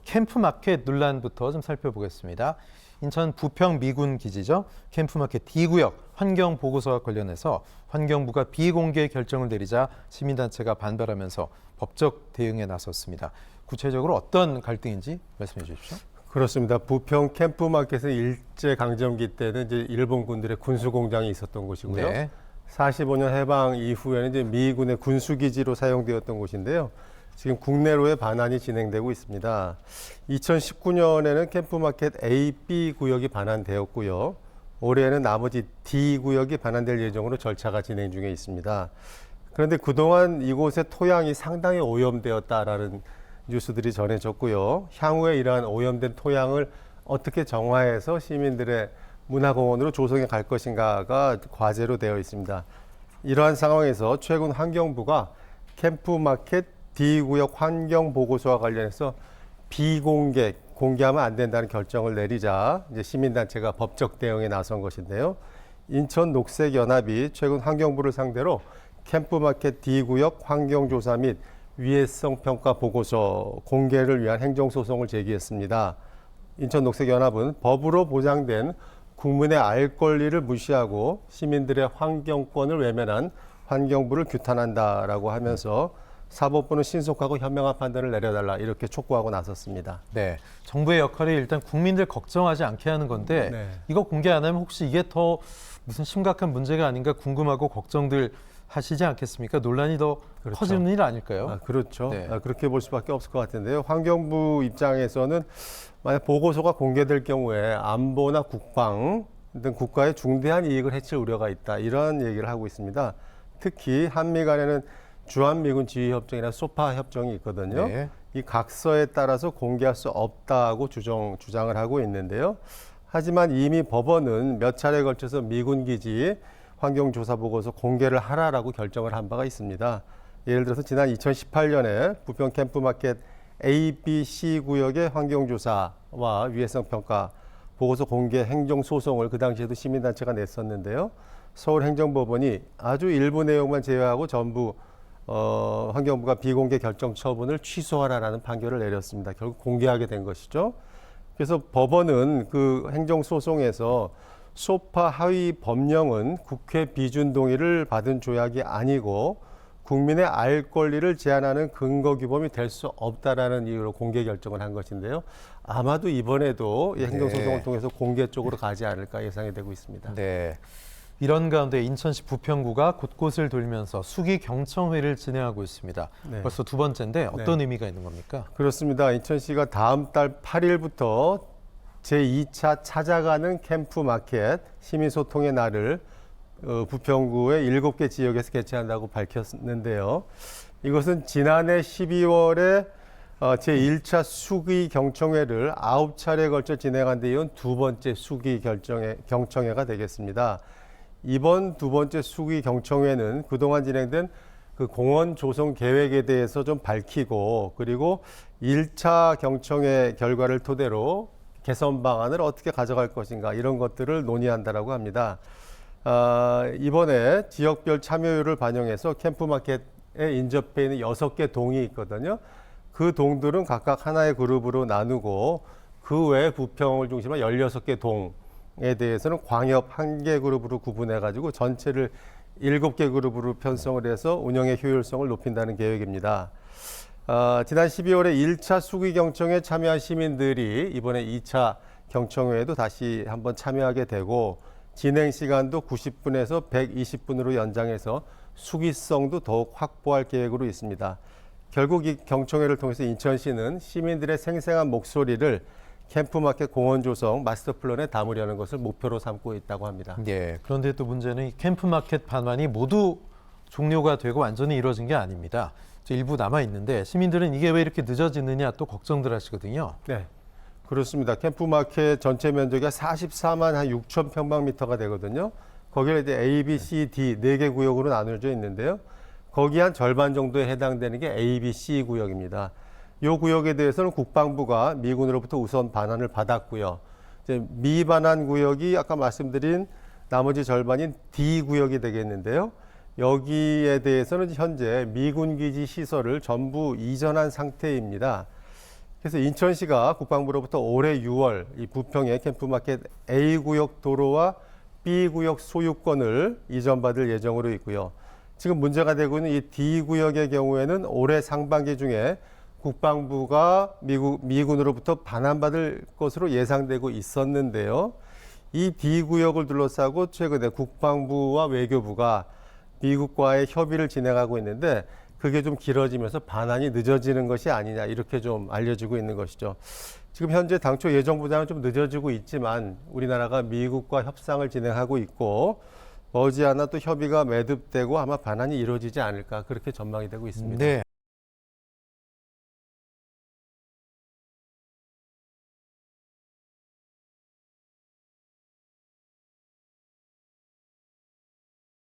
캠프마켓 논란부터 좀 살펴보겠습니다. 인천 부평 미군 기지죠. 캠프마켓 D구역 환경보고서와 관련해서 환경부가 비공개 결정을 내리자 시민단체가 반발하면서 법적 대응에 나섰습니다. 구체적으로 어떤 갈등인지 말씀해 주십시오. 그렇습니다. 부평 캠프마켓은 일제강점기 때는 이제 일본군들의 군수공장이 있었던 곳이고요. 네. 45년 해방 이후에는 이제 미군의 군수기지로 사용되었던 곳인데요. 지금 국내로의 반환이 진행되고 있습니다. 2019년에는 캠프마켓 A, B 구역이 반환되었고요. 올해에는 나머지 D 구역이 반환될 예정으로 절차가 진행 중에 있습니다. 그런데 그동안 이곳의 토양이 상당히 오염되었다라는 뉴스들이 전해졌고요. 향후에 이러한 오염된 토양을 어떻게 정화해서 시민들의 문화공원으로 조성해 갈 것인가가 과제로 되어 있습니다. 이러한 상황에서 최근 환경부가 캠프마켓 D구역 환경보고서와 관련해서 공개하면 안 된다는 결정을 내리자 이제 시민단체가 법적 대응에 나선 것인데요. 인천녹색연합이 최근 환경부를 상대로 캠프마켓 D구역 환경조사 및 위해성 평가 보고서 공개를 위한 행정소송을 제기했습니다. 인천녹색연합은 법으로 보장된 국민의 알 권리를 무시하고 시민들의 환경권을 외면한 환경부를 규탄한다라고 하면서 사법부는 신속하고 현명한 판단을 내려달라 이렇게 촉구하고 나섰습니다. 네, 정부의 역할이 일단 국민들 걱정하지 않게 하는 건데 네. 이거 공개 안 하면 혹시 이게 더 무슨 심각한 문제가 아닌가 궁금하고 걱정들 하시지 않겠습니까? 논란이 더 그렇죠. 커지는 일 아닐까요? 그렇죠. 네. 그렇게 볼 수밖에 없을 것 같은데요. 환경부 입장에서는 만약 보고서가 공개될 경우에 안보나 국방 등 국가의 중대한 이익을 해칠 우려가 있다. 이런 얘기를 하고 있습니다. 특히 한미 간에는 주한미군 지휘협정이나 소파 협정이 있거든요. 네. 이 각서에 따라서 공개할 수 없다고 주장을 하고 있는데요. 하지만 이미 법원은 몇 차례에 걸쳐서 미군 기지 환경조사 보고서 공개를 하라라고 결정을 한 바가 있습니다. 예를 들어서 지난 2018년에 부평 캠프마켓 A, B, C 구역의 환경조사와 위해성 평가 보고서 공개 행정소송을 그 당시에도 시민단체가 냈었는데요. 서울행정법원이 아주 일부 내용만 제외하고 전부 환경부가 비공개 결정 처분을 취소하라라는 판결을 내렸습니다. 결국 공개하게 된 것이죠. 그래서 법원은 그 행정소송에서 소파 하위 법령은 국회 비준 동의를 받은 조약이 아니고 국민의 알 권리를 제한하는 근거 규범이 될 수 없다라는 이유로 공개 결정을 한 것인데요. 아마도 이번에도 이 행정소송을 통해서 공개 쪽으로 가지 않을까 예상이 되고 있습니다. 네. 이런 가운데 인천시 부평구가 곳곳을 돌면서 수기 경청회를 진행하고 있습니다. 네. 벌써 두 번째인데 어떤 의미가 있는 겁니까? 그렇습니다. 인천시가 다음 달 8일부터 제2차 찾아가는 캠프마켓 시민소통의 날을 부평구의 7개 지역에서 개최한다고 밝혔는데요. 이것은 지난해 12월에 제1차 수기 경청회를 9차례에 걸쳐 진행한 데 이은 두 번째 수기 경청회가 되겠습니다. 이번 두 번째 수기 경청회는 그동안 진행된 그 공원 조성 계획에 대해서 좀 밝히고 그리고 1차 경청회 결과를 토대로 개선 방안을 어떻게 가져갈 것인가 이런 것들을 논의한다라고 합니다. 이번에 지역별 참여율을 반영해서 캠프마켓에 인접해 있는 6개 동이 있거든요. 그 동들은 각각 하나의 그룹으로 나누고 그 외에 부평을 중심으로 16개 동에 대해서는 광역 1개 그룹으로 구분해가지고 전체를 7개 그룹으로 편성을 해서 운영의 효율성을 높인다는 계획입니다. 지난 12월에 1차 수기 경청에 참여한 시민들이 이번에 2차 경청회에도 다시 한번 참여하게 되고 진행 시간도 90분에서 120분으로 연장해서 수기성도 더욱 확보할 계획으로 있습니다. 결국 이 경청회를 통해서 인천시는 시민들의 생생한 목소리를 캠프마켓 공원 조성 마스터 플랜에 담으려는 것을 목표로 삼고 있다고 합니다. 네. 그런데 또 문제는 이 캠프마켓 반환이 모두 종료가 되고 완전히 이루어진 게 아닙니다. 일부 남아 있는데 시민들은 이게 왜 이렇게 늦어지느냐 또 걱정들 하시거든요. 네, 그렇습니다. 캠프마켓 전체 면적이 44만 한 6천 평방미터가 되거든요. 거기에 이제 A, B, C, D 4개 구역으로 나누어져 있는데요. 거기 한 절반 정도에 해당되는 게 A, B, C 구역입니다. 이 구역에 대해서는 국방부가 미군으로부터 우선 반환을 받았고요. 이제 미반환 구역이 아까 말씀드린 나머지 절반인 D 구역이 되겠는데요. 여기에 대해서는 현재 미군 기지 시설을 전부 이전한 상태입니다. 그래서 인천시가 국방부로부터 올해 6월 이 부평의 캠프마켓 A구역 도로와 B구역 소유권을 이전받을 예정으로 있고요. 지금 문제가 되고 있는 이 D구역의 경우에는 올해 상반기 중에 국방부가 미군으로부터 반환받을 것으로 예상되고 있었는데요. 이 D구역을 둘러싸고 최근에 국방부와 외교부가 미국과의 협의를 진행하고 있는데 그게 좀 길어지면서 반환이 늦어지는 것이 아니냐 이렇게 좀 알려지고 있는 것이죠. 지금 현재 당초 예정보다는 좀 늦어지고 있지만 우리나라가 미국과 협상을 진행하고 있고 머지않아 또 협의가 매듭되고 아마 반환이 이루어지지 않을까 그렇게 전망이 되고 있습니다. 네.